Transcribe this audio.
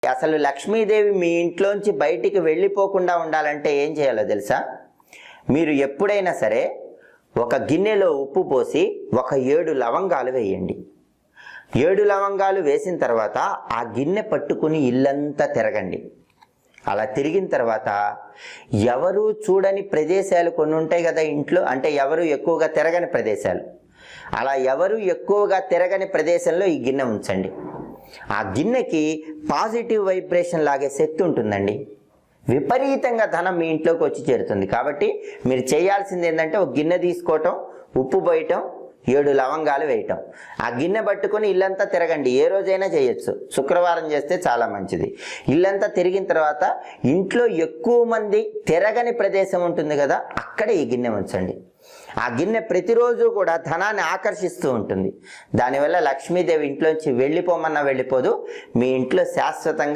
అసలు లక్ష్మీదేవి మీ ఇంట్లోంచి బయటికి వెళ్ళిపోకుండా ఉండాలంటే ఏం చేయాలో తెలుసా? మీరు ఎప్పుడైనా సరే ఒక గిన్నెలో ఉప్పు పోసి ఒక 7 లవంగాలు వేయండి. 7 లవంగాలు వేసిన తర్వాత ఆ గిన్నె పట్టుకుని ఇల్లంతా తిరగండి. అలా తిరిగిన తర్వాత ఎవరు చూడని ప్రదేశాలు కొన్ని ఉంటాయి కదా ఇంట్లో, అంటే ఎవరు ఎక్కువగా తిరగని ప్రదేశాలు. అలా ఎవరు ఎక్కువగా తిరగని ప్రదేశంలో ఈ గిన్నె ఉంచండి. ఆ గిన్నెకి పాజిటివ్ వైబ్రేషన్ లాగే శక్తి ఉంటుందండి. విపరీతంగా ధనం మీ ఇంట్లోకి వచ్చి చేరుతుంది. కాబట్టి మీరు చేయాల్సింది ఏంటంటే ఒక గిన్నె తీసుకోవటం, ఉప్పు పోయటం, 7 లవంగాలు వేయటం, ఆ గిన్నె పట్టుకొని ఇల్లంతా తిరగండి. ఏ రోజైనా చేయొచ్చు, శుక్రవారం చేస్తే చాలా మంచిది. ఇల్లంతా తిరిగిన తర్వాత ఇంట్లో ఎక్కువ మంది తిరగని ప్రదేశం ఉంటుంది కదా, అక్కడ ఈ గిన్నె ఉంచండి. ఆ గిన్నె ప్రతిరోజు కూడా ధనాన్ని ఆకర్షిస్తూ ఉంటుంది. దానివల్ల లక్ష్మీదేవి ఇంట్లోంచి వెళ్ళిపోమన్నా వెళ్ళిపోదు, మీ ఇంట్లో శాశ్వతంగా